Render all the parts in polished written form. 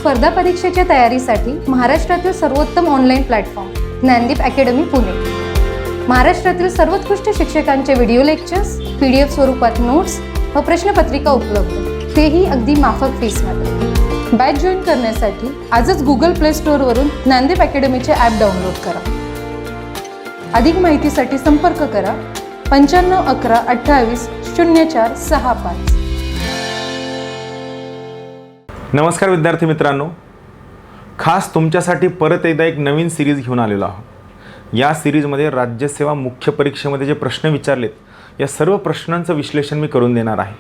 स्पर्धा परीक्षेच्या तयारीसाठी महाराष्ट्रातील सर्वोत्तम online platform Dnyandeep academy Pune. महाराष्ट्रातील सर्वोत्कृष्ट शिक्षकांचे व्हिडिओ लेक्चर्स, PDF स्वरूपात नोट्स व प्रश्नपत्रिका उपलब्ध, तेही अगदी माफक फीसमध्ये। बॅच जॉईन करण्यासाठी आजच गुगल प्ले स्टोअरवरून ज्ञानदीप अकॅडमीचे ॲप डाउनलोड करा। अधिक माहितीसाठी संपर्क करा 95 11 28 04 65। नमस्कार विद्यार्थी मित्रांनो, खास तुमच्यासाठी परत एकदा एक नवीन सिरीज घेऊन आलेलो आहोत। या सिरीजमध्ये राज्यसेवा मुख्य परीक्षेमध्ये जे प्रश्न विचारलेत, या सर्व प्रश्नांचं विश्लेषण मी करून देणार आहे।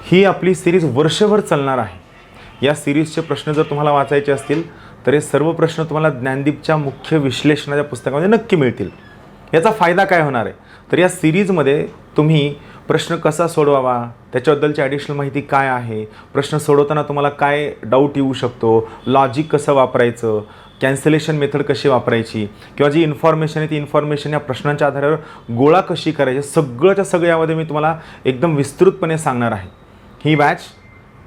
ही आपली सिरीज वर्षभर चालणार आहे। या सिरीजचे प्रश्न जर तुम्हाला वाचायचे असतील तर हे सर्व प्रश्न तुम्हाला ज्ञानदीपच्या मुख्य विश्लेषणाच्या पुस्तकामध्ये नक्की मिळतील। याचा फायदा काय होणार आहे तर या सिरीजमध्ये तुम्ही प्रश्न कसा सोडवावा, त्याच्याबद्दलची ॲडिशनल माहिती काय आहे, प्रश्न सोडवताना तुम्हाला काय डाऊट येऊ शकतो, लॉजिक कसं वापरायचं, कॅन्सलेशन मेथड कशी वापरायची, किंवा जी इन्फॉर्मेशन आहे ती इन्फॉर्मेशन या प्रश्नांच्या आधारावर गोळा कशी करायची, सगळंच्या सगळं यामध्ये मी तुम्हाला एकदम विस्तृतपणे सांगणार आहे। ही बॅच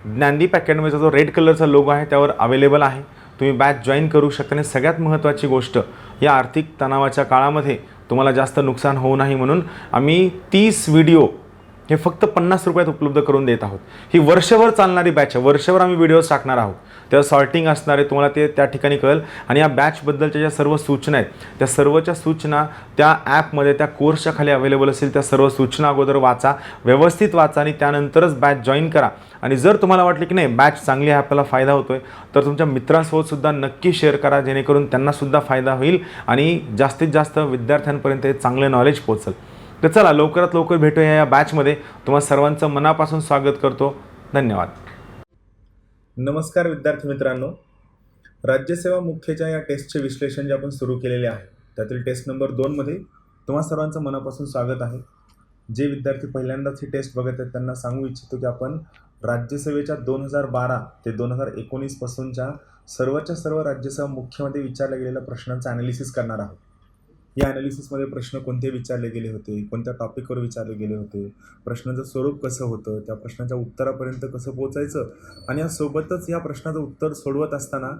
ज्ञानदीप अकॅडमीचा जो रेड कलरचा लोगो आहे त्यावर अवेलेबल आहे। तुम्ही बॅच जॉईन करू शकता। आणि सगळ्यात महत्त्वाची गोष्ट, या आर्थिक तणावाच्या काळामध्ये तुम्हाला जास्त नुकसान होऊ नये म्हणून आम्ही 30 व्हिडिओ हे फक्त 50 रुपयात उपलब्ध करून देत आहोत। ही वर्षभर चालणारी बॅच आहे। वर्षभर आम्ही व्हिडिओज टाकणार आहोत, तेव्हा सॉर्टिंग असणार आहे, तुम्हाला ते त्या ठिकाणी कळेल। आणि या बॅचबद्दलच्या ज्या सर्व सूचना आहेत त्या सर्वच्या सूचना त्या ॲपमध्ये त्या कोर्सच्या खाली अवेलेबल असेल। त्या सर्व सूचना अगोदर वाचा, व्यवस्थित वाचा आणि त्यानंतरच बॅच जॉईन करा। आणि जर तुम्हाला वाटलं की नाही बॅच चांगली आहे, आपल्याला फायदा होतो आहे, तर तुमच्या मित्रांसोबतसुद्धा नक्की शेअर करा, जेणेकरून त्यांनासुद्धा फायदा होईल आणि जास्तीत जास्त विद्यार्थ्यांपर्यंत हे चांगले नॉलेज पोहोचेल। तर चला लवकरात लवकर भेटूया या बॅचमध्ये। तुम्हा सर्वांचं मनापासून स्वागत करतो। धन्यवाद। नमस्कार विद्यार्थी मित्रांनो, राज्यसेवा मुख्यच्या या टेस्टचे विश्लेषण जे आपण सुरू केलेले आहे त्यातील टेस्ट नंबर 2मध्ये तुम्हा सर्वांचं मनापासून स्वागत आहे। जे विद्यार्थी पहिल्यांदाच ही टेस्ट बघत आहेत त्यांना सांगू इच्छितो की आपण राज्यसेवेच्या 2012 ते 2019 पासूनच्या सर्वच्या सर्व राज्यसेवा मुख्यमध्ये विचारल्या गेलेल्या प्रश्नांचं ॲनालिसिस करणार आहोत। या ॲनालिसिसमध्ये प्रश्न कोणते विचारले गेले होते, कोणत्या टॉपिकवर विचारले गेले होते, प्रश्नाचं स्वरूप कसं होतं, त्या प्रश्नाच्या उत्तरापर्यंत कसं पोहोचायचं, आणि यासोबतच या प्रश्नाचं उत्तर सोडवत असताना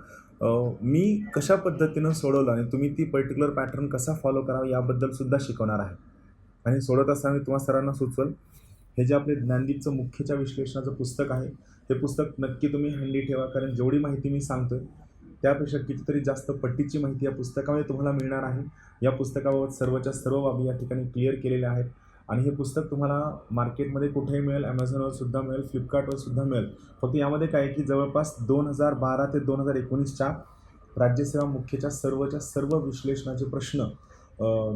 मी कशा पद्धतीनं सोडवलं आणि तुम्ही ती पर्टिक्युलर पॅटर्न कसा फॉलो करावा याबद्दलसुद्धा शिकवणार आहे। आणि सोडवत असताना मी तुम्हाला सर्वांना सुचवेल, हे जे आपले ज्ञानदीपचं मुख्यच्या विश्लेषणाचं पुस्तक आहे हे पुस्तक नक्की तुम्ही हँडी ठेवा, कारण जेवढी माहिती मी सांगतो आहे त्यापेक्षा कितीतरी जास्त पट्टीची माहिती या पुस्तकामध्ये तुम्हाला मिळणार आहे। या पुस्तकाबाबत सर्वच्या सर्व बाबी या ठिकाणी क्लिअर केलेल्या आहेत। आणि हे पुस्तक तुम्हाला मार्केटमध्ये कुठेही मिळेल, ॲमेझॉनवर सुद्धा मिळेल, फ्लिपकार्टवर सुद्धा मिळेल। फक्त यामध्ये काय आहे की जवळपास 2012 ते 2019च्या राज्यसेवा मुख्यच्या सर्वच्या सर्व विश्लेषणाचे प्रश्न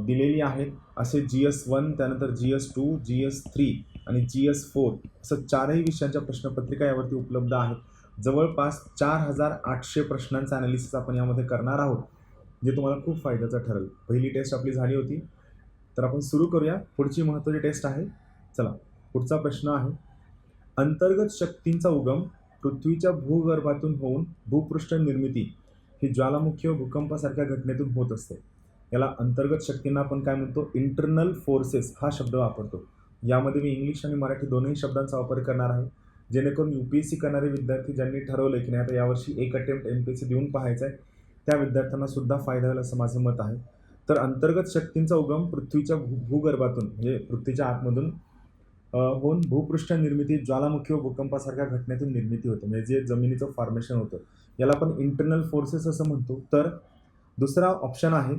दिलेली आहेत। असे GS1, त्यानंतर GS2, GS3 आणि GS4 असं 4ही विषयांच्या प्रश्नपत्रिका यावरती उपलब्ध आहेत। जवळपास 4800 प्रश्नांचं ॲनालिसिस आपण यामध्ये करणार आहोत, जे तुम्हाला खूप फायद्याचं ठरेल। पहिली टेस्ट आपली झाली होती, तर आपण सुरू करूया। पुढची महत्त्वाची टेस्ट आहे। चला, पुढचा प्रश्न आहे, अंतर्गत शक्तींचा उगम पृथ्वीच्या भूगर्भातून होऊन भूपृष्ठ निर्मिती ही ज्वालामुखी व भूकंपासारख्या घटनेतून होत असते। याला अंतर्गत शक्तींना आपण काय म्हणतो, इंटरनल फोर्सेस हा शब्द वापरतो। यामध्ये मी इंग्लिश आणि मराठी दोन्ही शब्दांचा वापर करणार आहे, जेणेकरून UPSC करणारे विद्यार्थी ज्यांनी ठरवलं की नाही आता यावर्षी एक अटेम्प्ट MPSC देऊन पाहायचं आहे, त्या विद्यार्थ्यांना सुद्धा फायदा होईल असं माझं मत आहे। तर अंतर्गत शक्तींचा उगम पृथ्वीच्या भूगर्भातून म्हणजे पृथ्वीच्या आतमधून होऊन भूपृष्ठ निर्मिती ज्वालामुखी व भूकंपासारख्या घटनेतून निर्मिती होते, म्हणजे जे जमिनीचं फॉर्मेशन होतं याला आपण इंटरनल फोर्सेस असं म्हणतो। तर दुसरा ऑप्शन आहे,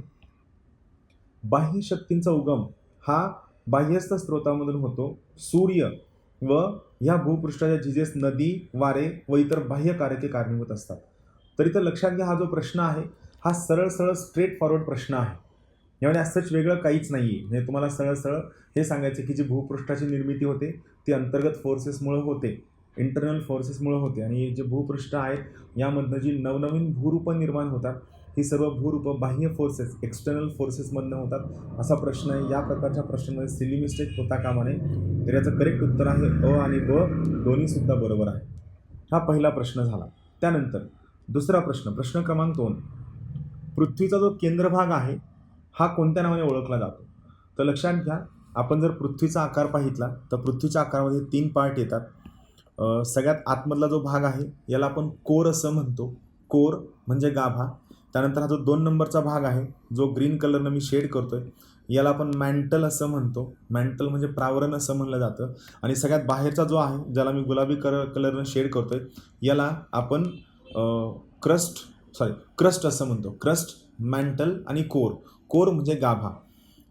बाह्य शक्तींचा उगम हा बाह्यस्थ स्रोतामधून होतो। सूर्य व ह्या भूपृष्ठाच्या झिजेस नदी, वारे व इतर बाह्य कारके कारणीभूत असतात। तर इथं लक्षात घ्या, हा जो प्रश्न आहे हा सरळ सरळ स्ट्रेट फॉरवर्ड प्रश्न आहे। यामध्ये असंच वेगळं काहीच नाही आहे। म्हणजे तुम्हाला सरळ सरळ हे सांगायचं की जी भूपृष्ठाची निर्मिती होते ती अंतर्गत फोर्सेसमुळे होते, इंटरनल फोर्सेसमुळे होते, आणि जे भूपृष्ठ आहेत यामधनं जी नवनवीन भूरूपं निर्माण होतात ही सर्व भूरूपं बाह्य फोर्सेस, एक्सटर्नल फोर्सेसमधनं होतात असा प्रश्न आहे। या प्रकारच्या प्रश्नांमध्ये सिली मिस्टेक होता कामा नये। तर याचं करेक्ट उत्तर आहे अ आणि ब दोन्हीसुद्धा बरोबर आहे। हा पहिला प्रश्न झाला। त्यानंतर दुसरा प्रश्न, प्रश्न क्रमांक 2, पृथ्वीचा जो केंद्रभाग आहे हा कोणत्या नावाने ओळखला जातो? तर लक्षात घ्या, आपण जर पृथ्वीचा आकार पाहितला तर पृथ्वीच्या आकारामध्ये 3 पार्ट येतात। सगळ्यात आतमधला जो भाग आहे याला आपण कोर असं म्हणतो, कोर म्हणजे गाभा. त्यानंतर हा जो 2 नंबरचा भाग आहे जो ग्रीन कलरनं मी शेड करतोय याला आपण मॅन्टल असं म्हणतो. मॅन्टल म्हणजे प्रावरण असं म्हणलं जातं. आणि सगळ्यात बाहेरचा जो आहे ज्याला मी गुलाबी कलरनं शेड करतोय याला आपण क्रस्ट असं म्हणतो. क्रस्ट, मॅन्टल आणि कोर. कोर म्हणजे गाभा.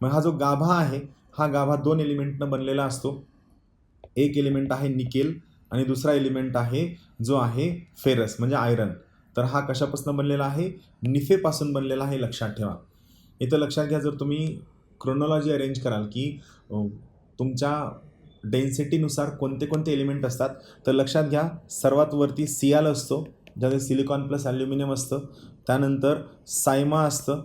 मग हा जो गाभा आहे हा गाभा 2 एलिमेंटनं बनलेला असतो. एक एलिमेंट आहे निकेल आणि दुसरा एलिमेंट आहे जो आहे फेरस म्हणजे आयरन. तर हा कशापासून बनलेला आहे? निफेपासून बनलेला आहे, लक्षात ठेवा. इथं लक्षात घ्या, जर तुम्ही क्रोनॉलॉजी अरेंज कराल की तुमच्या डेन्सिटीनुसार कोणते कोणते एलिमेंट असतात तर लक्षात घ्या, सर्वात वरती सियाल असतो ज्यामध्ये सिलिकॉन प्लस ॲल्युमिनियम असतं. त्यानंतर सायमा असतं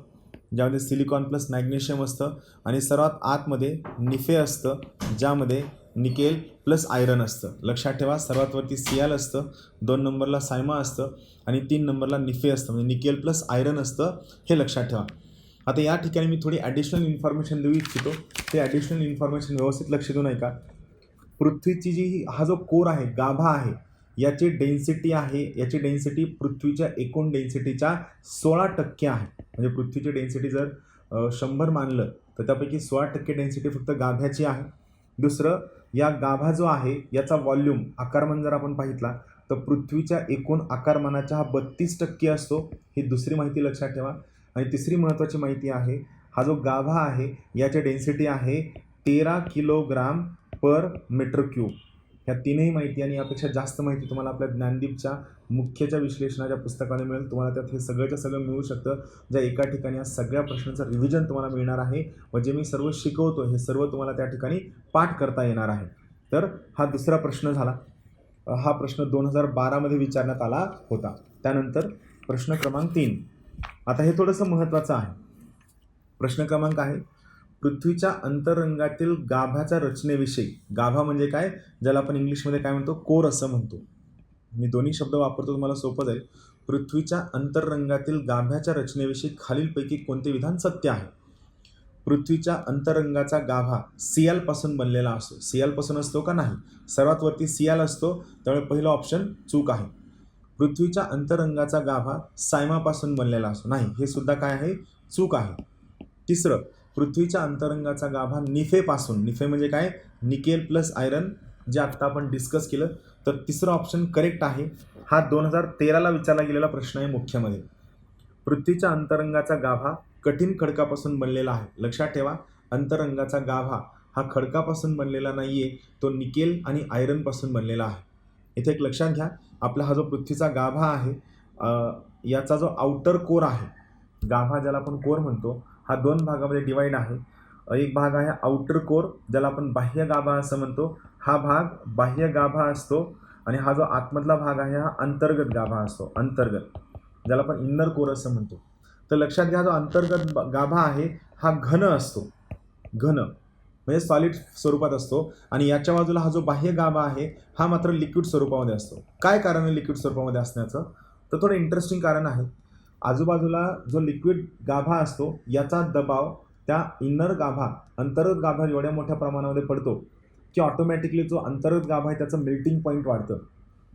ज्यामध्ये सिलिकॉन प्लस मॅग्नेशियम असतं. आणि सर्वात आतमध्ये निफे असतं ज्यामध्ये निकेल प्लस आयरन असतं. लक्षात ठेवा, सर्वात वरती सियाल असतं, 2 नंबरला सायमा असतं आणि 3 नंबरला निफे असतं म्हणजे निकेल प्लस आयरन असतं, हे लक्षात ठेवा. आता या ठिकाणी मी थोडी ॲडिशनल इन्फॉर्मेशन देऊ इच्छितो. ते ॲडिशनल इन्फॉर्मेशन व्यवस्थित लक्ष देऊन ऐका. पृथ्वीची जी हा जो कोर आहे, गाभा आहे, याची डेन्सिटी आहे, याची डेन्सिटी पृथ्वीच्या एकूण डेन्सिटीच्या 16% आहे. म्हणजे पृथ्वीची डेन्सिटी जर 100 मानलं तर त्यापैकी 16% डेन्सिटी फक्त गाभ्याची आहे. दुसरं, या गाभा जो आहे याचा व्हॉल्यूम आकारमान जर आपण पाहितला तर पृथ्वीच्या एकूण आकारमानाचा हा 32% असतो. ही दुसरी माहिती लक्षात ठेवा. आणि तिसरी महत्त्वाची माहिती आहे, हा जो गाभा आहे याची डेन्सिटी आहे 13 किलोग्राम पर मीटर क्यूब. ह्या तीनही माहिती आणि यापेक्षा जास्त माहिती तुम्हाला आपल्या ज्ञानदीपच्या मुख्यच्या विश्लेषणाच्या पुस्तकाने मिळेल. तुम्हाला त्यात हे सगळंच्या सगळं मिळू शकतं, ज्या एका ठिकाणी या सगळ्या प्रश्नांचं रिव्हिजन तुम्हाला मिळणार आहे व जे मी सर्व शिकवतो हे सर्व तुम्हाला त्या ठिकाणी पाठ करता येणार आहे. तर हा दुसरा प्रश्न झाला. हा प्रश्न 2012मध्ये विचारण्यात आला होता. त्यानंतर प्रश्न क्रमांक 3. आता हे थोडंसं महत्त्वाचं आहे. प्रश्न क्रमांक आहे, पृथ्वीच्या अंतरंगातील गाभ्याच्या रचनेविषयी. गाभा म्हणजे काय, ज्याला आपण इंग्लिशमध्ये काय म्हणतो, कोर असं म्हणतो. मी दोन्ही शब्द वापरतो, तुम्हाला सोपं जाईल. पृथ्वीच्या अंतरंगातील गाभ्याच्या रचनेविषयी खालीलपैकी कोणते विधान सत्य आहे? पृथ्वीच्या अंतरंगाचा गाभा सियालपासून बनलेला असतो. सियालपासून असतो का? नाही. सर्वात वरती सियाल असतो, त्यामुळे पहिलं ऑप्शन चूक आहे. पृथ्वीच्या अंतरंगाचा गाभा सायमापासून बनलेला असतो. नाही, हे सुद्धा काय आहे? चूक आहे. तिसरं, पृथ्वीच्या अंतरंगाचा गाभा निफेपासून. निफे म्हणजे काय? निकेल प्लस आयरन, जे आत्ता आपण डिस्कस केलं. तर तिसरं ऑप्शन करेक्ट आहे. हा 2013ला विचारला गेलेला प्रश्न आहे मुख्यमध्ये. पृथ्वीच्या अंतरंगाचा गाभा कठीण खडकापासून बनलेला आहे. लक्षात ठेवा, अंतरंगाचा गाभा हा खडकापासून बनलेला नाही आहे, तो निकेल आणि आयरनपासून बनलेला आहे. इथे एक लक्षात घ्या, आपला हा जो पृथ्वीचा गाभा आहे याचा जो आउटर कोर आहे, गाभा ज्याला आपण कोर म्हणतो, हा 2 भागामध्ये डिवाईड आहे. एक भाग आहे आउटर कोर ज्याला आपण बाह्य गाभा असं म्हणतो. हा भाग बाह्य गाभा असतो आणि हा जो आतमधला भाग आहे हा अंतर्गत गाभा असतो. अंतर्गत, ज्याला आपण इन्नर कोर असं म्हणतो. तर लक्षात घ्या, जो अंतर्गत गाभा आहे हा घन असतो. घन म्हणजे सॉलिड स्वरूपात असतो. आणि याच्या बाजूला हा जो बाह्य गाभा आहे हा मात्र लिक्विड स्वरूपामध्ये असतो. काय कारण आहे लिक्विड स्वरूपामध्ये असण्याचं? तर थोडं इंटरेस्टिंग कारण आहे. आजूबाजूला जो लिक्विड गाभा असतो याचा दबाव त्या इन्नर गाभा, अंतर्गत गाभा एवढ्या मोठ्या प्रमाणामध्ये पडतो की ऑटोमॅटिकली जो अंतर्गत गाभा आहे त्याचं मेल्टिंग पॉईंट वाढतं.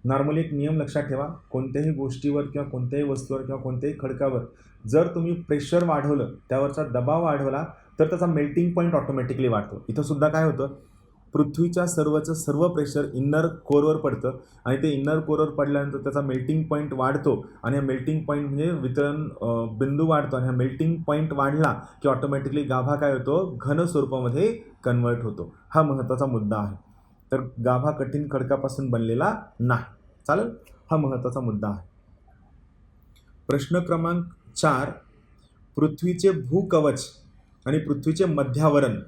नॉर्मली एक नियम लक्षात ठेवा, कोणत्याही गोष्टीवर किंवा कोणत्याही वस्तूवर किंवा कोणत्याही खडकावर जर तुम्ही प्रेशर वाढवलं, त्यावरचा दबाव वाढवला तर त्याचा मेल्टिंग पॉईंट ऑटोमॅटिकली वाढतो. इथं सुद्धा काय होतं, पृथ्वीच्या सर्व प्रेशर इन्नर कोरवर पडतं आणि ते इन्नर कोरवर पडल्यानंतर त्याचा मेल्टिंग पॉईंट वाढतो आणि हा मेल्टिंग पॉईंट म्हणजे वितरण बिंदू वाढतो आणि हा मेल्टिंग पॉईंट वाढला की ऑटोमॅटिकली गाभा काय होतो, घन स्वरूपामध्ये कन्वर्ट होतो. हा महत्त्वाचा मुद्दा आहे. तर गाभा कठीण खडकापासून बनलेला नाही. चालेल, हा महत्त्वाचा मुद्दा आहे. प्रश्न क्रमांक 4, पृथ्वीचे भूकवच आणि पृथ्वीचे मध्यावरण.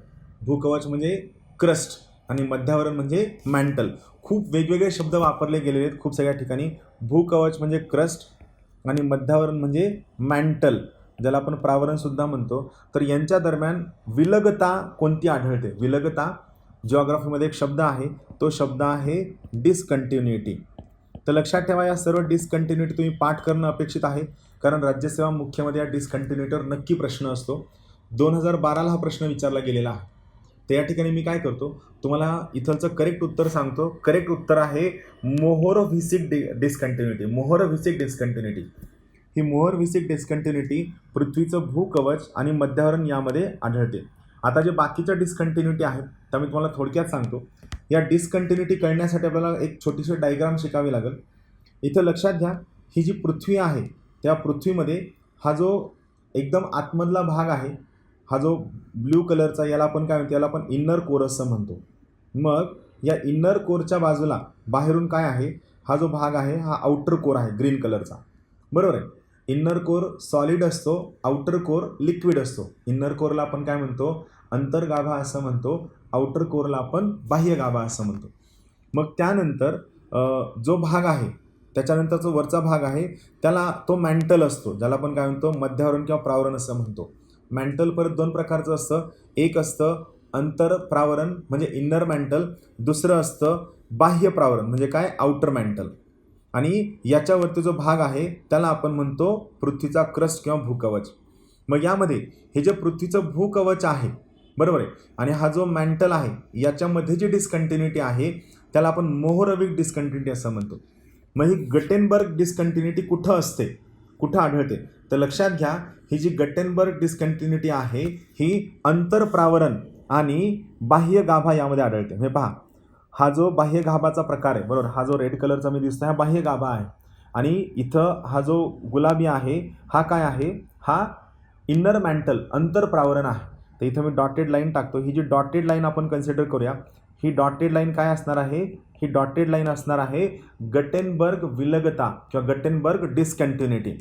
भूकवच म्हणजे क्रस्ट आणि मध्यावरण म्हणजे मॅन्टल. खूप वेगवेगळे शब्द वापरले गेलेले आहेत खूप सगळ्या ठिकाणी. भूकवच म्हणजे क्रस्ट आणि मध्यावरण म्हणजे मॅन्टल, ज्याला आपण प्रावरणसुद्धा म्हणतो. तर यांच्या दरम्यान विलगता कोणती आढळते? विलगता जिओग्राफीमध्ये एक शब्द आहे, तो शब्द आहे डिसकंटिन्युटी. तर लक्षात ठेवा, या सर्व डिसकंटिन्युटी तुम्ही पाठ करणं अपेक्षित आहे, कारण राज्यसेवा मुख्यमध्ये या डिसकंटिन्युटीवर नक्की प्रश्न असतो. 2012ला हा प्रश्न विचारला गेलेला आहे. तर या ठिकाणी मी काय करतो, तुम्हाला इथलचं करेक्ट उत्तर सांगतो. करेक्ट उत्तर आहे मोहोरोव्हिसिक डिसकंटिन्युटी. मोहोरोव्हिसिक डिसकंटिन्युटी. ही मोहर व्हिसिक डिस्कंटिन्युटी पृथ्वीचं भूकवच आणि मध्यावरण यामध्ये आढळते. आता जे बाकीच्या डिस्कंटिन्युटी आहेत त्या मी तुम्हाला थोडक्यात सांगतो. या डिस्कंटिन्युटी कळण्यासाठी आपल्याला एक छोटीशी डायग्राम शिकावी लागेल. इथं लक्षात घ्या, ही जी पृथ्वी आहे त्या पृथ्वीमध्ये हा जो एकदम आतमधला भाग आहे, हा जो ब्ल्यू कलरचा, याला आपण काय म्हणतो, याला आपण इन्नर कोर असं म्हणतो. मग या इन्नर कोरच्या बाजूला बाहेरून काय आहे, हा जो भाग आहे हा आउटर कोर आहे ग्रीन कलरचा. बरोबर आहे. इन्नर कोर सॉलिड असतो, आउटर कोर लिक्विड असतो. इन्नर कोरला आपण काय म्हणतो, अंतर्गाभा असं म्हणतो. आउटर कोरला आपण बाह्यगाभा असं म्हणतो. मग त्यानंतर जो भाग आहे त्याच्यानंतर जो वरचा भाग आहे त्याला तो मॅन्टल असतो, ज्याला आपण काय म्हणतो मध्यावरण किंवा प्रावरण असं म्हणतो. मॅन्टल परत दोन प्रकारचं असतं. एक असतं अंतरप्रावरण म्हणजे इन्नर मॅन्टल, दुसरं असतं बाह्य प्रावरण म्हणजे काय आउटर मॅन्टल. आणि याच्यावरती जो भाग आहे त्याला आपण म्हणतो पृथ्वीचा क्रस्ट किंवा भूकवच. मग यामध्ये हे जे पृथ्वीचं भूकवच आहे, बरोबर आहे, आणि हा जो मॅन्टल आहे याच्यामध्ये जी डिस्कंटिन्युटी आहे त्याला आपण मोहरविक डिस्कंटिन्युटी असं म्हणतो. मग ही गटेनबर्ग डिस्कंटिन्युटी कुठं असते, कुठं आढळते, तर लक्षात घ्या, ही जी गटेनबर्ग डिस्कंटिन्युटी आहे ही अंतरप्रावरण आणि बाह्य गाभा यामध्ये आढळते. म्हणजे पहा, हा जो बाह्य गाभाचा प्रकार आहे, बरोबर, हा जो रेड कलरचा मी दिसतो हा बाह्य गाभा आहे. आणि इथं हा जो गुलाबी आहे हा काय आहे, हा इन्नर मॅन्टल अंतरप्रावरण आहे. तर इथं मी डॉटेड लाईन टाकतो. ही जी डॉटेड लाईन आपण कन्सिडर करूया. ही डॉटेड लाईन काय असणार आहे, ही डॉटेड लाईन असणार आहे गटेनबर्ग विलगता किंवा गटेनबर्ग डिस्कंटिन्युटी.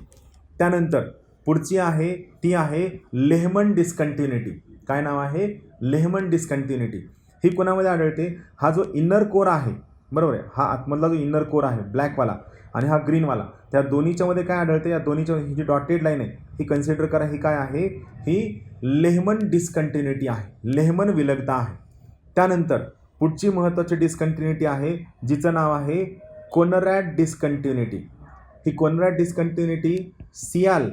त्यानंतर पुढची आहे ती आहे लेहमन डिस्कंटिन्युटी. काय नाव आहे, लेहमन डिस्कंटिन्युटी. ही कोणामध्ये आढळते, हा जो इन्नर कोर आहे, बरोबर आहे, हा आतमधला जो इन्नर कोर आहे ब्लॅकवाला आणि हा ग्रीनवाला, त्या दोन्हीच्यामध्ये काय आढळते, या दोन्हीच्या ही जी डॉटेड लाईन आहे ही कन्सिडर करा, ही काय आहे, ही लेहमन डिस्कंटिन्युटी आहे, लेहमन विलगता आहे. त्यानंतर पुढची महत्त्वाची डिस्कंटिन्युटी आहे जिचं नाव आहे कोनरॅड डिस्कंटिन्युटी. ही कोनरॅड डिस्कंटिन्युटी सियाल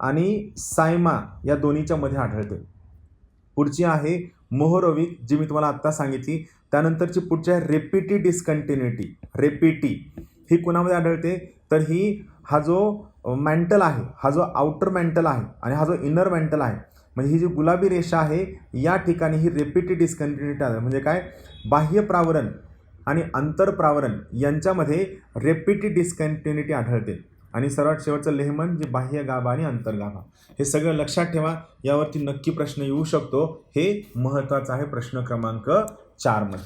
आणि सायमा या दोन्हीच्या मध्ये आढळते. पुढची आहे मोहरोविक, जी मी तुम्हाला आत्ता सांगितली. त्यानंतरची पुढची आहे रेपिटी डिस्कंटिन्युटी. रेपिटी ही कोणामध्ये आढळते, तर ही हा जो मॅन्टल आहे, हा जो आउटर मॅन्टल आहे आणि हा जो इनर मॅन्टल आहे, म्हणजे ही जी गुलाबी रेषा आहे या ठिकाणी ही रेपिटी डिस्कंटिन्युटी आहे. म्हणजे काय, बाह्य प्रावरण आणि अंतरप्रावरण यांच्यामध्ये रेपिटी डिस्कंटिन्युटी आढळते. आणि सर्वात शेवटचं लेहमन, जे बाह्य गाभा आणि अंतर्गाभा. हे सगळं लक्षात ठेवा, यावरती नक्की प्रश्न येऊ शकतो. हे महत्त्वाचं आहे प्रश्न क्रमांक 4 मध्ये.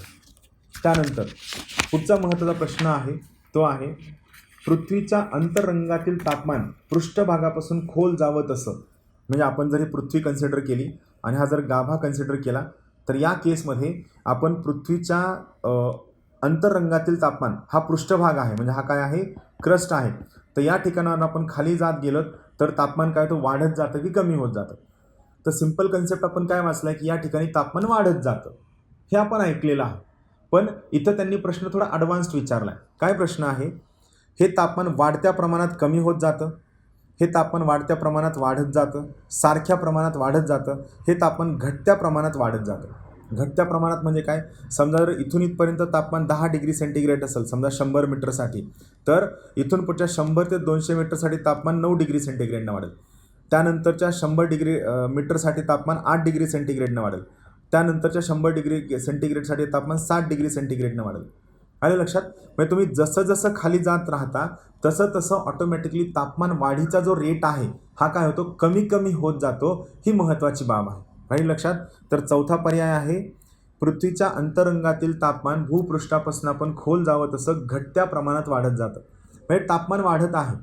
त्यानंतर पुढचा महत्त्वाचा प्रश्न आहे तो आहे पृथ्वीच्या अंतरंगातील तापमान पृष्ठभागापासून खोल जावं तसं. म्हणजे आपण जर ही पृथ्वी कन्सिडर केली आणि हा जर गाभा कन्सिडर केला तर या केसमध्ये आपण पृथ्वीच्या अंतररंगातील तापमान हा पृष्ठभाग आहे, म्हणजे हा काय आहे, क्रस्ट आहे. तर या ठिकाणावर आपण खाली जात गेलो तर तापमान काय होतं, वाढत जातं की कमी होत जातं. तर सिंपल कन्सेप्ट आपण काय वाचलं की या ठिकाणी तापमान वाढत जातं, हे आपण ऐकलेलं आहे. पण इथं त्यांनी प्रश्न थोडा ॲडव्हान्स्ड विचारला आहे. काय प्रश्न आहे, हे तापमान वाढत्या प्रमाणात कमी होत जातं, हे तापमान वाढत्या प्रमाणात वाढत जातं, सारख्या प्रमाणात वाढत जातं, हे तापमान घटत्या प्रमाणात वाढत जातं. घटत्या प्रमाणात म्हणजे काय, समजा जर इथून इथपर्यंत तापमान 10 डिग्री सेंटीग्रेड असेल समजा 100 मीटरसाठी, तर इथून पुढच्या 100 ते 200 मीटरसाठी तापमान 9 डिग्री सेंटीग्रेडनं वाढेल. त्यानंतरच्या 100 डिग्री मीटरसाठी तापमान 8 डिग्री सेंटीग्रेडनं वाढेल. त्यानंतरच्या 100 डिग्री सेंटीग्रेडसाठी तापमान 7 डिग्री सेंटीग्रेडनं वाढेल. आलं लक्षात. म्हणजे तुम्ही जसं जसं खाली जात राहता तसं तसं ऑटोमॅटिकली तापमान वाढीचा जो रेट आहे हा काय होतो, कमी कमी होत जातो. ही महत्त्वाची बाब आहे, राहील लक्षात. तर चौथा पर्याय आहे पृथ्वीच्या अंतरंगातील तापमान भूपृष्ठापासून आपण खोल जावं तसं घटत्या प्रमाणात वाढत जातं. म्हणजे तापमान वाढत आहे,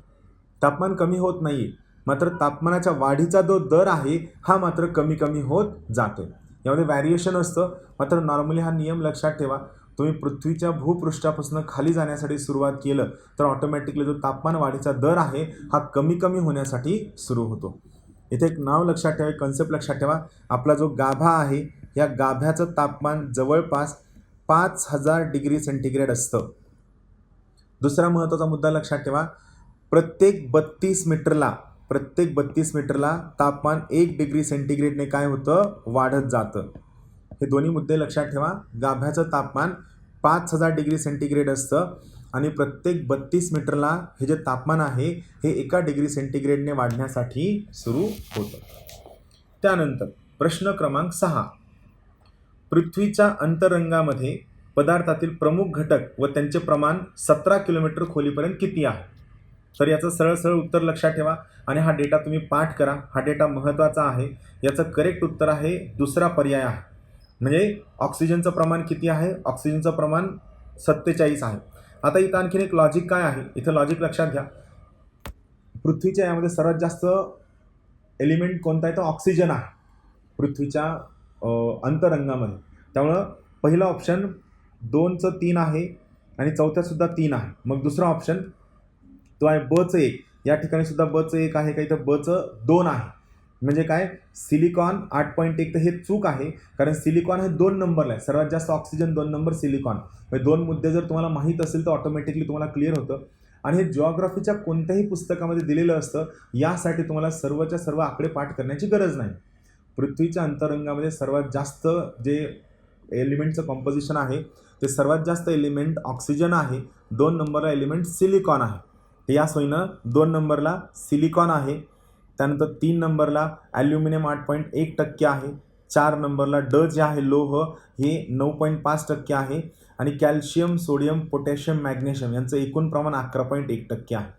तापमान कमी होत नाही आहे, मात्र तापमानाच्या वाढीचा जो दर आहे हा मात्र कमी कमी होत जातो. यामध्ये व्हॅरिएशन असतं, मात्र नॉर्मली हा नियम लक्षात ठेवा. तुम्ही पृथ्वीच्या भूपृष्ठापासून खाली जाण्यासाठी सुरुवात केलं तर ऑटोमॅटिकली जो तापमान वाढीचा दर आहे हा कमी कमी होण्यासाठी सुरू होतो. इथे एक नाव लक्षात ठेवा, कन्सेप्ट लक्षात ठेवा. आपला जो गाभा आहे या गाभ्याचं तापमान जवळपास 5000 डिग्री सेंटीग्रेड असतं. दुसरा महत्त्वाचा मुद्दा लक्षात ठेवा, प्रत्येक 32 मीटरला तापमान 1 डिग्री सेंटीग्रेडने काय होतं, वाढत जातं. हे दोन्ही मुद्दे लक्षात ठेवा. गाभ्याचं तापमान 5000 डिग्री सेंटीग्रेड असतं आणि प्रत्येक 32 मीटरला हे जे तापमान आहे हे 1 डिग्री सेंटीग्रेडने वाढण्यासाठी सुरू होतं. त्यानंतर प्रश्न क्रमांक 6. पृथ्वीच्या अंतरंगामध्ये पदार्थातील प्रमुख घटक व त्यांचे प्रमाण 17 किलोमीटर खोलीपर्यंत किती आहे? तर याचं सरळ उत्तर लक्षात ठेवा आणि हा डेटा तुम्ही पाठ करा. हा डेटा महत्त्वाचा आहे. याचं करेक्ट उत्तर आहे दुसरा पर्याय आहे. म्हणजे ऑक्सिजनचं प्रमाण किती आहे? ऑक्सिजनचं प्रमाण 47 आहे. आता इथं आणखीन एक लॉजिक काय आहे? इथं लॉजिक लक्षात घ्या. पृथ्वीच्या यामध्ये सर्वात जास्त एलिमेंट कोणता आहे? तर ऑक्सिजन आहे पृथ्वीच्या अंतरंगामध्ये. त्यामुळं पहिला ऑप्शन 2चं 3 आहे आणि चौथ्यासुद्धा 3 आहे. मग दुसरा ऑप्शन तो आहे बचं 1. या ठिकाणी सुद्धा बचं 1 आहे का? इथं बचं 2 आहे. म्हणजे काय? सिलिकॉन 8.1. तर हे चूक आहे, कारण सिलिकॉन हे 2 नंबरला आहे. सर्वात जास्त ऑक्सिजन 2 नंबर सिलिकॉन. म्हणजे 2 मुद्दे जर तुम्हाला माहीत असेल तर ऑटोमॅटिकली तुम्हाला क्लिअर होतं. आणि हे जिओग्राफीच्या कोणत्याही पुस्तकामध्ये दिलेलं असतं. यासाठी तुम्हाला सर्वच्या सर्व आकडे पाठ करण्याची गरज नाही. पृथ्वीच्या अंतरंगामध्ये सर्वात जास्त जे एलिमेंटचं कॉम्पोजिशन आहे ते सर्वात जास्त एलिमेंट ऑक्सिजन आहे. 2 नंबरला एलिमेंट सिलिकॉन आहे. या सोयीनं 2 नंबरला सिलिकॉन आहे. त्यानंतर 3 नंबरला ॲल्युमिनियम 8.1% आहे. 4 नंबरला ड जे आहे लोह हे 9.5% आहे. आणि कॅल्शियम, सोडियम, पोटॅशियम, मॅग्नेशियम यांचं एकूण प्रमाण 11.1% आहे.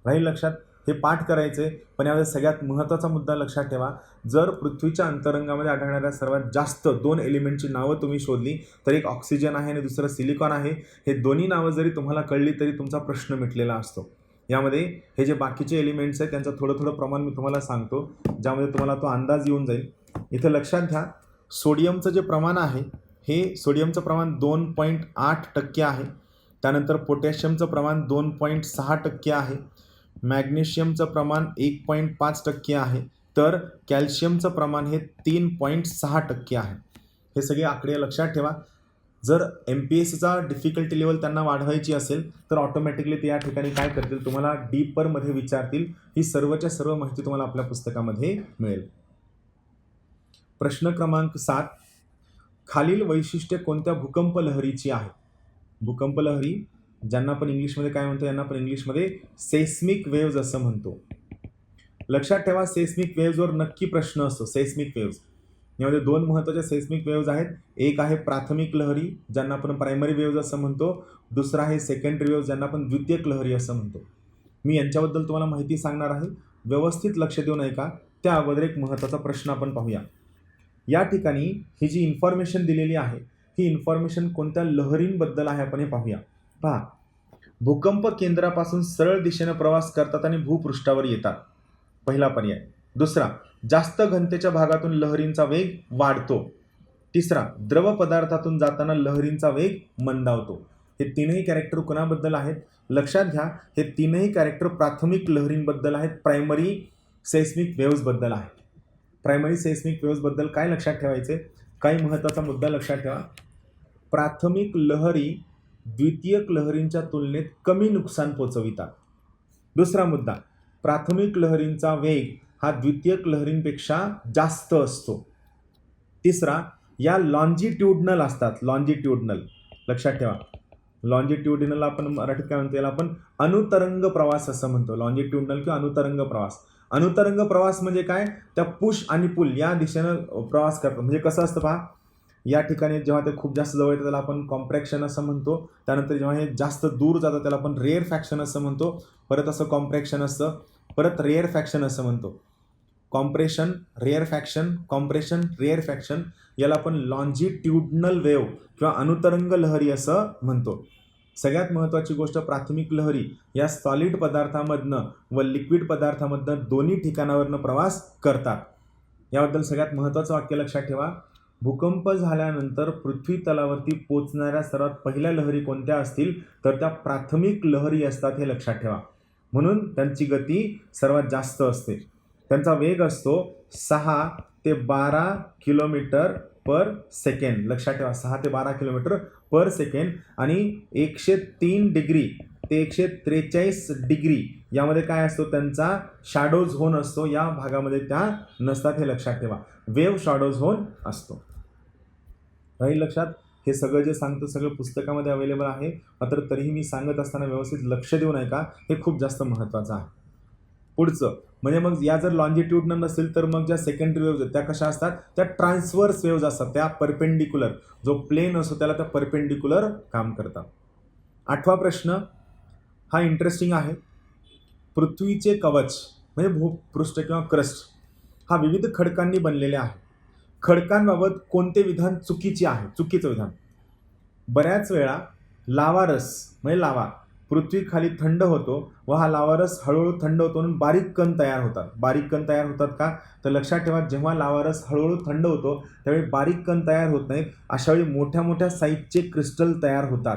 राहील लक्षात? हे पाठ करायचे. पण यामध्ये सगळ्यात महत्त्वाचा मुद्दा लक्षात ठेवा. जर पृथ्वीच्या अंतरंगामध्ये आढळणाऱ्या सर्वात जास्त 2 एलिमेंटची नावं तुम्ही शोधली तर एक ऑक्सिजन आहे आणि दुसरं सिलिकॉन आहे. हे दोन्ही नावं जरी तुम्हाला कळली तरी तुमचा प्रश्न मिटलेला असतो. यामध्ये हे जे बाकीचे एलिमेंट्स आहेत त्यांचं थोडं प्रमाण मी तुम्हाला सांगतो, ज्यामध्ये तुम्हाला तो अंदाज येऊन जाईल. इथं लक्षात घ्या, सोडियमचं जे प्रमाण आहे हे सोडियमचं प्रमाण 2.8% आहे. त्यानंतर पोटॅशियमचं प्रमाण 2.6% आहे. मॅग्नेशियमचं प्रमाण 1.5% आहे. तर कॅल्शियमचं प्रमाण हे 3.6% आहे. हे सगळे आकडे लक्षात ठेवा. जर MPSCचा डिफिकल्टी लेवल त्यांना वाढवायची असेल तर ऑटोमॅटिकली ते या ठिकाणी काय करतील? तुम्हाला डीपरमध्ये विचारतील. ही सर्वच्या सर्व माहिती तुम्हाला आपल्या पुस्तकामध्ये मिळेल. प्रश्न क्रमांक 7. खालील वैशिष्ट्ये कोणत्या भूकंप लहरीची आहे? भूकंप लहरी ज्यांना आपण इंग्लिशमध्ये काय म्हणतो? यांना आपण इंग्लिशमध्ये सेस्मिक वेव्ज असं म्हणतो. लक्षात ठेवा, सेस्मिक वेव्जवर नक्की प्रश्न असतो. सेस्मिक वेव्ज यामध्ये 2 महत्त्वाच्या सेस्मिक वेव्ज आहेत. एक आहे प्राथमिक लहरी ज्यांना आपण प्रायमरी वेव्ज असं म्हणतो. दुसरा आहे सेकंडरी वेव्ज ज्यांना आपण द्वितीयक लहरी असं म्हणतो. मी यांच्याबद्दल तुम्हाला माहिती सांगणार आहे. व्यवस्थित लक्ष देऊन ऐका. त्या अगोदर एक महत्त्वाचा प्रश्न आपण पाहूया. या ठिकाणी ही जी इन्फॉर्मेशन दिलेली आहे ही इन्फॉर्मेशन कोणत्या लहरींबद्दल आहे आपण हे पाहूया. पहा, भूकंप केंद्रापासून सरळ दिशेनं प्रवास करतात आणि भूपृष्ठावर येतात. पहिला पर्याय. दुसरा, जास्त घनतेच्या भागातून लहरींचा वेग वाढतो. तिसरा, द्रव पदार्थातून जाताना लहरींचा वेग मंदावतो. हे तीनही कॅरेक्टर कुणाबद्दल आहेत? लक्षात घ्या, हे तीनही कॅरेक्टर प्राथमिक लहरींबद्दल आहेत. प्रायमरी सेस्मिक वेव्सबद्दल आहे. प्रायमरी सेस्मिक वेव्सबद्दल काय लक्षात ठेवायचे? काही महत्त्वाचा मुद्दा लक्षात ठेवा. प्राथमिक लहरी द्वितीयक लहरींच्या तुलनेत कमी नुकसान पोचवितात. दुसरा मुद्दा, प्राथमिक लहरींचा वेग हा द्वितीयक लहरींपेक्षा जास्त असतो. तिसरा, या लॉन्जिट्यूडनल असतात. लॉन्जिट्यूडनल लक्षात ठेवा. लॉन्जिट्यूडिनल आपण मराठीत काय म्हणतो? याला आपण अनुतरंग प्रवास असं म्हणतो. लॉन्जिट्यूडनल किंवा अनुतरंग प्रवास. अनुतरंग प्रवास म्हणजे काय? त्या पुश आणि पुल या दिशेनं प्रवास करतात. म्हणजे कसं असतं पहा, या ठिकाणी जेव्हा ते खूप जास्त जवळ येतं त्याला आपण कॉम्प्रॅक्शन असं म्हणतो. त्यानंतर जेव्हा हे जास्त दूर जातं त्याला आपण रेअर फॅक्शन असं म्हणतो. परत असं कॉम्प्रॅक्शन असतं, परत रेअर फॅक्शन असं म्हणतो. Compression, rare faction, compression, rare faction याला आपण लॉन्जिट्यूडनल वेव्ह किंवा अनुतरंग लहरी असं म्हणतो. सगळ्यात महत्त्वाची गोष्ट, प्राथमिक लहरी या सॉलिड पदार्थामधनं व लिक्विड पदार्थामधनं दोन्ही ठिकाणावरनं प्रवास करतात. याबद्दल सगळ्यात महत्त्वाचं वाक्य लक्षात ठेवा. भूकंप झाल्यानंतर पृथ्वी तलावरती पोचणाऱ्या सर्वात पहिल्या लहरी कोणत्या असतील? तर त्या प्राथमिक लहरी असतात. हे लक्षात ठेवा. म्हणून त्यांची गती सर्वात जास्त असते. त्यांचा वेग असतो 6 ते 12 किलोमीटर पर सेकंड. लक्षात ठेवा, 6 ते 12 किलोमीटर पर सेकंड. आणि 103 डिग्री ते 143 डिग्री यामध्ये काय असतो? त्यांचा शॅडो झोन असतो. या भागामध्ये त्या नसतात. हे लक्षात ठेवा. वेव्ह शॅडो झोन असतो. राहील लक्षात. हे सगळं जे सांगतो सगळं पुस्तकामध्ये अवेलेबल आहे, मात्र तरीही मी सांगत असताना व्यवस्थित लक्ष देऊ नये का, हे खूप जास्त महत्त्वाचं आहे. पुढचं म्हणजे मग या जर लॉन्जिट्यूडनं नसेल तर मग ज्या सेकंडरी वेव्ज आहेत त्या कशा असतात, त्या ट्रान्सवर्स वेव्ज असतात, त्या परपेंडिक्युलर, जो प्लेन असतो त्याला त्या परपेंडिक्युलर काम करतात. 8वा प्रश्न हा इंटरेस्टिंग आहे. पृथ्वीचे कवच म्हणजे भूपृष्ठ किंवा क्रस्ट हा विविध खडकांनी बनलेले आहे. खडकांबाबत कोणते विधान चुकीचे आहे? चुकीचं विधान. बऱ्याच वेळा लावारस म्हणजे लावा पृथ्वी खाली थंड होतो व हा लावारस हळूहळू थंड होतो म्हणून बारीक कण तयार होतात. बारीक कण तयार होतात का? तर लक्षात ठेवा, जेव्हा लावारस हळूहळू थंड होतो त्यावेळी बारीक कण तयार होत नाहीत, अशावेळी मोठ्या मोठ्या साईजचे क्रिस्टल तयार होतात.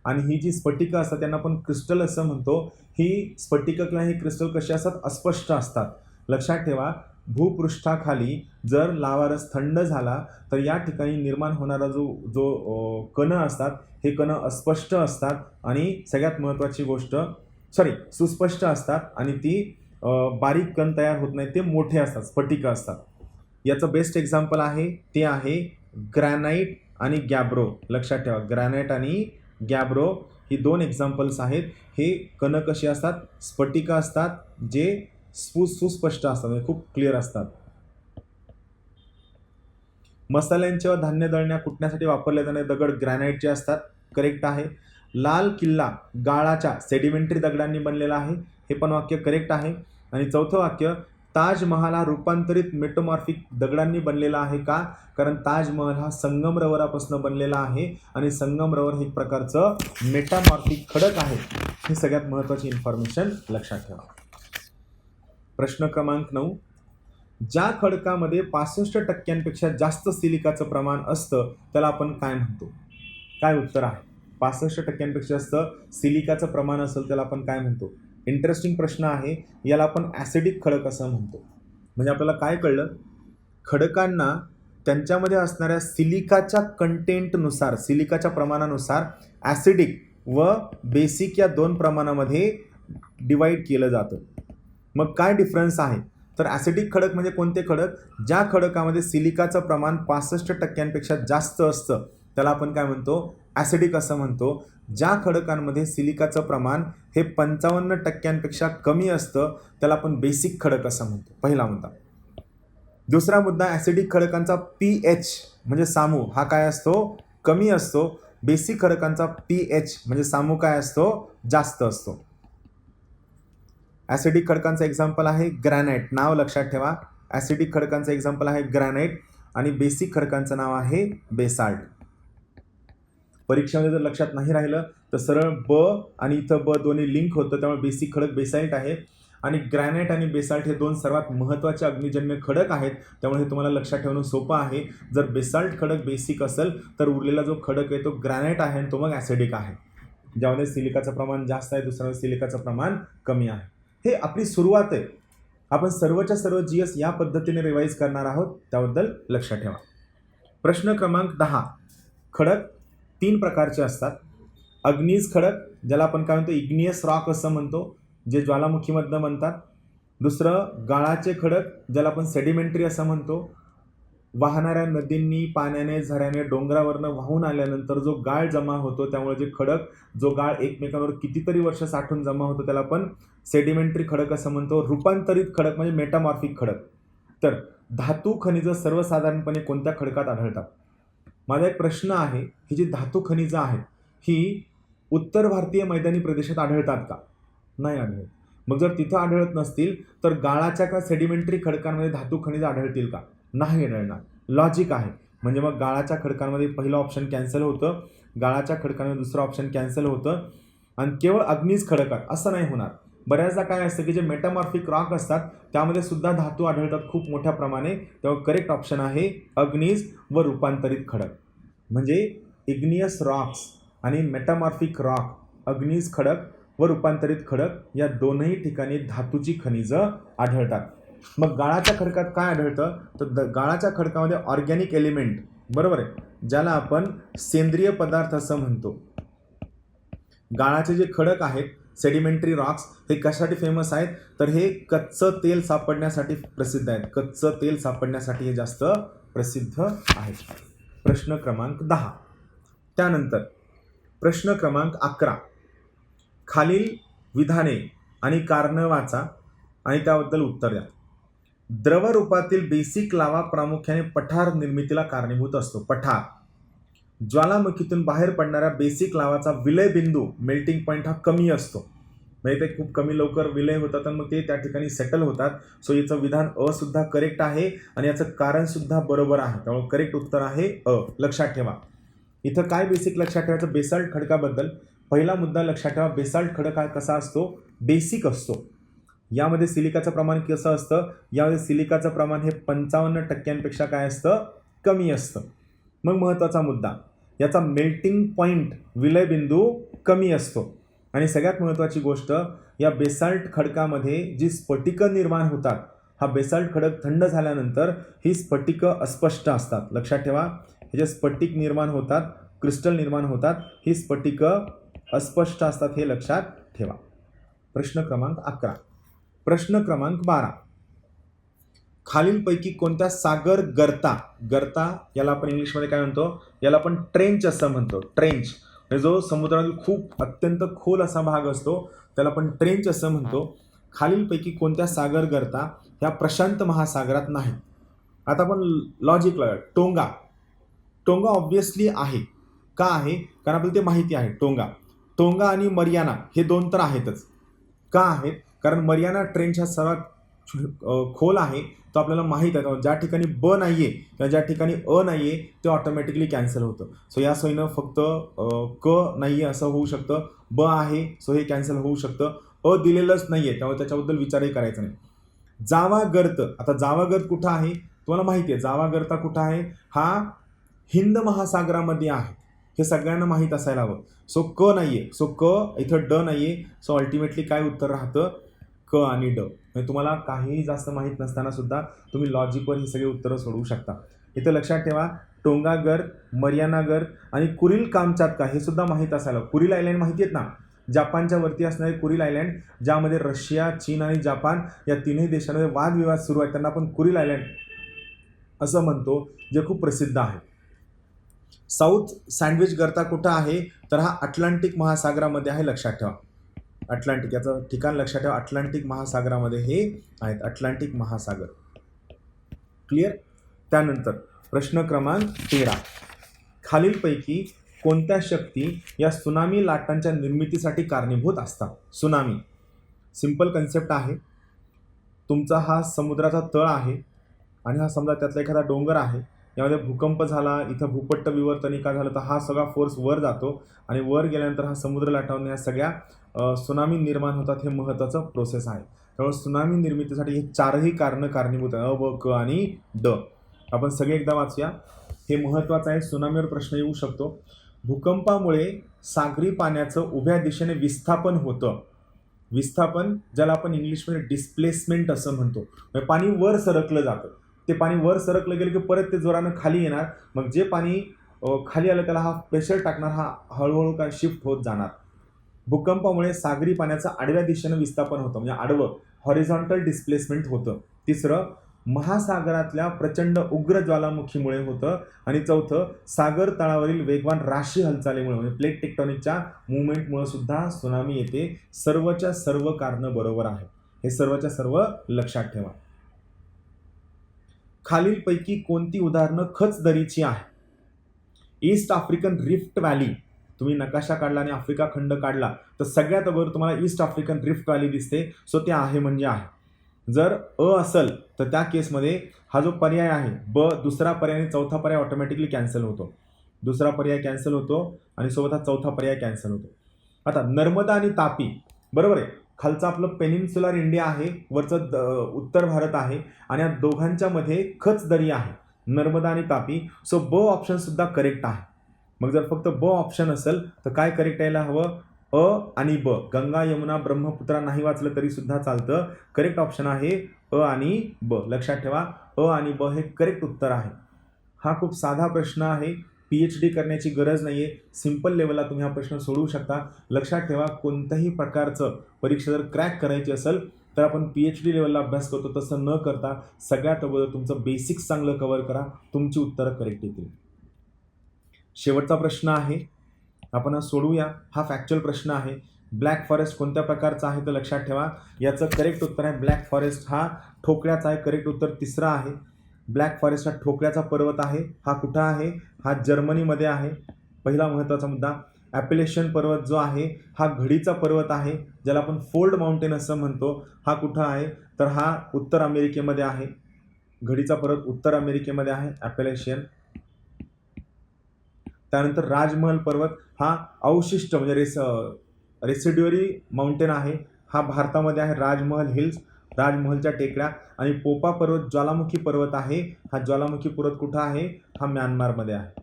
आणि ही जी स्फटिकं असतात त्यांना आपण क्रिस्टल असं म्हणतो. ही स्फटिकं किंवा ही क्रिस्टल कशी असतात? अस्पष्ट असतात. लक्षात ठेवा, भूपृष्ठाखाली जर लावारस थंड झाला तर या ठिकाणी निर्माण होणारा जो कण असतात हे कण अस्पष्ट असतात आणि सगळ्यात महत्त्वाची गोष्ट सुस्पष्ट असतात आणि ती बारीक कण तयार होत नाही, ते मोठे असतात, स्फटिकं असतात. याचं बेस्ट एक्झाम्पल आहे ते आहे ग्रॅनाइट आणि गॅब्रो. लक्षात ठेवा, ग्रॅनाइट आणि गॅब्रो ही 2 एक्झाम्पल्स आहेत. हे कण कशी असतात? स्फटिकं असतात, जे सुस्पष्ट असतात, म्हणजे खूप क्लिअर असतात. मसाल्यांचे व धान्य दळण्या कुटण्यासाठी वापरले जाणारे दगड ग्रॅनाइटचे असतात. करेक्ट आहे. लाल किल्ला गाळाच्या सेडिमेंटरी दगडांनी बनलेला आहे. हे पण वाक्य करेक्ट आहे. आणि 4थं वाक्य, ताजमहाल हा रूपांतरित मेटोमॉर्फिक दगडांनी बनलेला आहे का? कारण ताजमहल हा संगमरवरापासून बनलेला आहे आणि संगमरवर हे एक प्रकारचं मेटामॉर्फिक खडक आहे. ही सगळ्यात महत्त्वाची इन्फॉर्मेशन लक्षात ठेवा. प्रश्न क्रमांक 9, ज्या खडकामध्ये 65% जास्त सिलिकाचं प्रमाण असतं त्याला आपण काय म्हणतो? काय उत्तर आहे? 65% जास्त सिलिकाचं प्रमाण असेल त्याला आपण काय म्हणतो? इंटरेस्टिंग प्रश्न आहे. याला आपण ॲसिडिक खडक असं म्हणतो. म्हणजे आपल्याला काय कळलं? खडकांना त्यांच्यामध्ये असणाऱ्या सिलिकाच्या कंटेंटनुसार, सिलिकाच्या प्रमाणानुसार ॲसिडिक व बेसिक या 2 प्रमाणामध्ये डिवाईड केलं जातं. मग काय डिफरन्स आहे? तर ॲसिडिक खडक म्हणजे कोणते खडक? ज्या खडकामध्ये सिलिकाचं प्रमाण 65% जास्त असतं त्याला आपण काय म्हणतो? ॲसिडिक असं म्हणतो. ज्या खडकांमध्ये सिलिकाचं प्रमाण हे 55% कमी असतं त्याला आपण बेसिक खडक असं म्हणतो. पहिला मुद्दा. दुसरा मुद्दा, ॲसिडिक खडकांचा pH म्हणजे सामू हा काय असतो? कमी असतो. बेसिक खडकांचा pH म्हणजे सामू काय असतो? जास्त असतो. ॲसिडिक खडकांचं एक्झाम्पल आहे ग्रॅनाइट. नाव लक्षात ठेवा, ॲसिडिक खडकांचं एक्झाम्पल आहे ग्रॅनाइट आणि बेसिक खडकांचं नाव आहे बेसाल्ट. परीक्षेमध्ये जर लक्षात नाही राहिलं तर सरळ ब आणि इथं ब दोन्ही लिंक होतं, त्यामुळे बेसिक खडक बेसाल्ट आहे. आणि ग्रॅनाइट आणि बेसाल्ट हे 2 सर्वात महत्त्वाचे अग्निजन्य खडक आहेत, त्यामुळे हे तुम्हाला लक्षात ठेवणं सोपं आहे. जर बेसाल्ट खडक बेसिक असेल तर उरलेला जो खडक आहे तो ग्रॅनाइट आहे आणि तो मग ॲसिडिक आहे, ज्यामध्ये सिलिकाचं प्रमाण जास्त आहे, दुसऱ्यामध्ये सिलिकाचं प्रमाण कमी आहे. हे आपली सुरुवात आहे. आपण सर्वच्या सर्व GS या पद्धतीने रिवाईज करणार आहोत, त्याबद्दल लक्षात ठेवा. प्रश्न क्रमांक 10, खडक 3 प्रकारचे असतात. अग्नीज खडक, ज्याला आपण काय म्हणतो? इग्नियस रॉक असं म्हणतो, जे ज्वालामुखीमधनं बनतात. दुसरं गाळाचे खडक, ज्याला आपण सेडिमेंटरी असं म्हणतो. वाहणाऱ्या नदींनी, पाण्याने, झऱ्याने, डोंगरावरनं वाहून आल्यानंतर जो गाळ जमा होतो, त्यामुळे जे खडक, जो गाळ एकमेकांवर कितीतरी वर्ष साठून जमा होतो त्याला आपण सेडिमेंटरी खडक असं म्हणतो. रूपांतरित खडक म्हणजे मेटामॉर्फिक खडक. तर धातू खनिजं सर्वसाधारणपणे कोणत्या खडकात आढळतात? माझा एक प्रश्न आहे, ही जी धातू खनिजं आहेत ही उत्तर भारतीय मैदानी प्रदेशात आढळतात का? नाही आढळत. मग जर तिथं आढळत नसतील तर गाळाच्या का सेडिमेंटरी खडकांमध्ये धातू खनिजं आढळतील का? नाही आढळणार. लॉजिक आहे. म्हणजे मग गाळाच्या खडकांमध्ये पहिलं ऑप्शन कॅन्सल होतं, गाळाच्या खडकांमध्ये दुसरं ऑप्शन कॅन्सल होतं आणि केवळ अग्नीज खडकात असं नाही होणार. बऱ्याचदा काय असतं की जे मेटामॉर्फिक रॉक असतात त्यामध्ये सुद्धा धातू आढळतात खूप मोठ्या प्रमाणे, तेव्हा करेक्ट ऑप्शन आहे अग्नीज व रूपांतरित खडक. म्हणजे इग्नियस रॉक्स आणि मेटामॉर्फिक रॉक, अग्नीज खडक व रूपांतरित खडक या दोनही ठिकाणी धातूची खनिजं आढळतात. मग गाळाच्या खडकात काय आढळतं? तर गाळाच्या खडकामध्ये ऑर्गॅनिक एलिमेंट, बरोबर आहे, ज्याला आपण सेंद्रिय पदार्थ असं म्हणतो. गाळाचे जे खडक आहेत सेडिमेंटरी रॉक्स हे कशासाठी फेमस आहेत? तर हे कच्चं तेल सापडण्यासाठी प्रसिद्ध आहेत. कच्चं तेल सापडण्यासाठी हे जास्त प्रसिद्ध आहेत. प्रश्न क्रमांक 10, त्यानंतर प्रश्न क्रमांक 11, खालील विधाने आणि कारणं वाचा आणि त्याबद्दल उत्तर द्या. द्रवरूपातील बेसिक लावा प्रामुख्याने पठार निर्मितीला कारणीभूत असतो. पठार ज्वालामुखीतून बाहेर पडणाऱ्या बेसिक लावाचा विलय बिंदू मेल्टिंग पॉईंट हा कमी असतो, म्हणजे ते खूप कमी लवकर विलय होतात आणि मग ते त्या ठिकाणी सेटल होतात. सो याचं विधान अ सुद्धा करेक्ट आहे आणि याचं कारण सुद्धा बरोबर आहे. त्यामुळे करेक्ट उत्तर आहे अ. लक्षात ठेवा. इथं काय बेसिक लक्षात ठेवायचं बेसाल्ट खडकाबद्दल. पहिला मुद्दा लक्षात ठेवा, बेसाल्ट खडक हा कसा असतो, बेसिक असतो. यामध्ये सिलिकाचं प्रमाण कसं असतं, यामध्ये सिलिकाचं प्रमाण हे 55% काय असतं, कमी असतं. मग महत्त्वाचा मुद्दा, याचा मेल्टिंग पॉईंट विलयबिंदू कमी असतो. आणि सगळ्यात महत्त्वाची गोष्ट, या बेसाल्ट खडकामध्ये जी स्फटिकं निर्माण होतात, हा बेसाल्ट खडक थंड झाल्यानंतर ही स्फटिकं अस्पष्ट असतात. लक्षात ठेवा, हे जे स्फटिक निर्माण होतात, क्रिस्टल निर्माण होतात, ही स्फटिकं अस्पष्ट असतात, हे लक्षात ठेवा. प्रश्न क्रमांक 11. प्रश्न क्रमांक 12, खालीलपैकी कोणत्या सागर गर्ता याला आपण इंग्लिशमध्ये काय म्हणतो, याला आपण ट्रेंच असं म्हणतो. ट्रेंच म्हणजे जो समुद्रातील खूप अत्यंत खोल असा भाग असतो, त्याला आपण ट्रेंच असं म्हणतो. खालीलपैकी कोणत्या सागर गर्ता ह्या प्रशांत महासागरात नाहीत. आता आपण लॉजिक लावूया. टोंगा ऑब्व्हियसली आहे. का आहे, कारण आपल्याला ते माहिती आहे. टोंगा आणि मरियाना हे दोन तर आहेतच. का आहेत, कारण मरियाना ट्रेंच हा सर्वात खोल आहे, तो आपल्याला माहीत आहे. ज्या ठिकाणी ब नाही आहे किंवा ज्या ठिकाणी अ नाही आहे ते ऑटोमॅटिकली कॅन्सल होतं. सो या सोयीनं फक्त क नाही आहे असं होऊ शकतं, ब आहे सो हे कॅन्सल होऊ शकतं, अ दिलेलंच नाही आहे त्यामुळे त्याच्याबद्दल विचारही करायचा नाही. जावा गर्त, आता जावा गर्त कुठं आहे तुम्हाला माहिती आहे. जावा गर्ता कुठं आहे, हा हिंद महासागरामध्ये आहे, हे सगळ्यांना माहीत असायला हवं. सो क नाही आहे, सो क इथं ड नाही आहे. सो अल्टिमेटली काय उत्तर राहतं, क आणि ड. म्हणजे तुम्हाला काहीही जास्त माहीत नसताना सुद्धा तुम्ही लॉजिकवर ही सगळी उत्तरं सोडवू शकता. इथं लक्षात ठेवा, टोंगा गर्त, मरियाना गर्त आणि कुरिल कामचाटका हे सुद्धा माहीत असायला. कुरिल आयलँड माहिती आहेत ना, जापानच्या वरती असणारे कुरिल आयलँड, ज्यामध्ये रशिया, चीन आणि जापान या तिन्ही देशांमध्ये वादविवाद सुरू आहेत, त्यांना आपण कुरिल आयलँड असं म्हणतो, जे खूप प्रसिद्ध आहे. साऊथ सँडविच गर्ता कुठं आहे, तर हा अटलांटिक महासागरामध्ये आहे. लक्षात ठेवा, अटलांटिक याचं ठिकाण लक्षात ठेवा, अटलांटिक महासागरामध्ये हे आहेत, अटलांटिक महासागर. क्लिअर. त्यानंतर प्रश्न क्रमांक 13, खालीलपैकी कोणत्या शक्ती या सुनामी लाटांच्या निर्मितीसाठी कारणीभूत असतात. सुनामी सिंपल कन्सेप्ट आहे. तुमचा हा समुद्राचा तळ आहे आणि हा समजा त्यातला एखादा डोंगर आहे, यामध्ये भूकंप झाला, इथं भूपट्ट विवर्तनिका झालं, तर हा सगळा फोर्स वर जातो आणि वर गेल्यानंतर हा समुद्र लाटावून या सगळ्या सुनामी निर्माण होतात. हे महत्त्वाचं प्रोसेस आहे. त्यामुळे सुनामी निर्मितीसाठी हे चारही कारणं कारणीभूत आहे, अ, ब, क आणि ड. आपण सगळे एकदा वाचूया, हे महत्त्वाचं आहे. सुनामीवर प्रश्न येऊ शकतो. भूकंपामुळे सागरी पाण्याचं उभ्या दिशेने विस्थापन होतं. विस्थापन ज्याला आपण इंग्लिशमध्ये डिस्प्लेसमेंट असं म्हणतो. म्हणजे पाणी वर सरकलं जातं. ते पाणी वर सरकलं गेलं की परत ते जोरानं खाली येणार. मग जे पाणी खाली आलं त्याला हा प्रेशर टाकणार, हा हळूहळू काय शिफ्ट होत जाणार. भूकंपामुळे सागरी पाण्याचं आडव्या दिशेनं विस्थापन होतं, म्हणजे आडवं हॉरिझॉन्टल डिस्प्लेसमेंट होतं. तिसरं, महासागरातल्या प्रचंड उग्र ज्वालामुखीमुळे होतं. आणि चौथं, सागर तळावरील वेगवान राशी हालचालीमुळे म्हणजे प्लेट टेक्टॉनिकच्या मुवमेंटमुळे सुद्धा सुनामी येते. सर्वच्या सर्व कारणं बरोबर आहे. हे सर्वच्या सर्व लक्षात ठेवा. खालीलपैकी कोणती उदाहरणं खचदरीची आहे. ईस्ट आफ्रिकन रिफ्ट व्हॅली, तुम्ही नकाशा काढला आणि आफ्रिका खंड काढला तर सगळ्यात अगोदर तुम्हाला ईस्ट आफ्रिकन रिफ्ट व्हॅली दिसते. सो ते आहे म्हणजे आहे. जर अ असेल तर त्या केसमध्ये हा जो पर्याय आहे ब, दुसरा पर्याय आणि चौथा पर्याय ऑटोमॅटिकली कॅन्सल होतो. दुसरा पर्याय कॅन्सल होतो आणि सोबत हा चौथा पर्याय कॅन्सल होतो. आता नर्मदा आणि तापी बरोबर आहे. खालचं आपलं पेनिन्सुलर इंडिया आहे, वरचं उत्तर भारत आहे आणि या दोघांच्या मध्ये खचदरी आहे, नर्मदा आणि तापी. सो ब ऑप्शन सुद्धा करेक्ट आहे. मग जर फक्त ब ऑप्शन असेल तर काय करेक्ट यायला हवं, अ आणि ब. गंगा, यमुना, ब्रह्मपुत्रा नाही वाचलं तरी सुद्धा चालतं. करेक्ट ऑप्शन आहे अ आणि ब. लक्षात ठेवा, अ आणि ब हे करेक्ट उत्तर आहे. हा खूप साधा प्रश्न आहे, PhD करण्याची गरज नाही आहे. सिम्पल लेवलला तुम्ही हा प्रश्न सोडवू शकता. लक्षात ठेवा, कोणत्याही प्रकारचं परीक्षा जर क्रॅक करायची असेल तर आपण PhD लेवलला अभ्यास करतो, तसं न करता सगळ्यात अगोदर तुमचं बेसिक्स चांगलं कव्हर करा, तुमची उत्तरं करेक्ट येतील. शेवटचा प्रश्न आहे, आपण हा सोडवूया. हा फॅक्च्युअल प्रश्न आहे. ब्लॅक फॉरेस्ट कोणत्या प्रकारचा आहे तर लक्षात ठेवा. याचं करेक्ट उत्तर आहे ब्लॅक फॉरेस्ट हा ठोकळ्याचा आहे. करेक्ट उत्तर तिसरा आहे. ब्लॅक फॉरेस्ट हा ठोकळ्याचा पर्वत आहे. हा कुठं आहे? हा जर्मनीमध्ये आहे. पहिला महत्त्वाचा मुद्दा. ॲपेलेशन पर्वत जो आहे हा घडीचा पर्वत आहे, ज्याला आपण फोल्ड माउंटेन असं म्हणतो. हा कुठं आहे तर हा उत्तर अमेरिकेमध्ये आहे. घडीचा पर्वत उत्तर अमेरिकेमध्ये आहे, ॲपेलेशियन. त्यानंतर राजमहल पर्वत हा अवशिष्ट म्हणजे रेसिड्युअरी माउंटेन आहे. हा भारतामध्ये आहे. राजमहल हिल्स, राजमहलच्या टेकड्या. आणि पोपा पर्वत ज्वालामुखी पर्वत आहे. हा ज्वालामुखी पर्वत कुठं आहे? हा म्यानमारमध्ये आहे.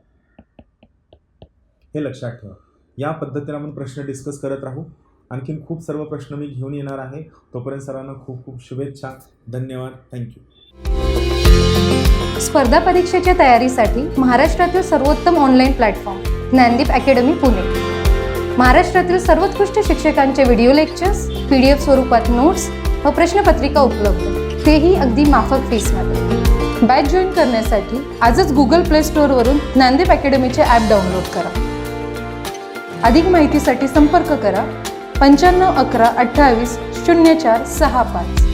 हे लक्षात ठेवा. या पद्धतीने आपण प्रश्न डिस्कस करत राहू. आणखीन खूप सर्व प्रश्न मी घेऊन येणार आहे. तोपर्यंत सर्वांना खूप खूप शुभेच्छा. धन्यवाद. थँक्यू. स्पर्धा परीक्षेच्या तयारीसाठी महाराष्ट्रातील सर्वोत्तम online platform Dnyandeep academy Pune. महाराष्ट्रातील सर्वोत्कृष्ट शिक्षकांचे व्हिडिओ लेक्चर्स, PDF स्वरूपात नोट्स व प्रश्नपत्रिका उपलब्ध, तेही अगदी माफक फीसमध्ये. बॅच जॉईन करण्यासाठी आजच Google Play Storeवरून ज्ञानदीप अकॅडमीचे ॲप डाउनलोड करा. अधिक माहितीसाठी संपर्क करा 95 11 28 04 65.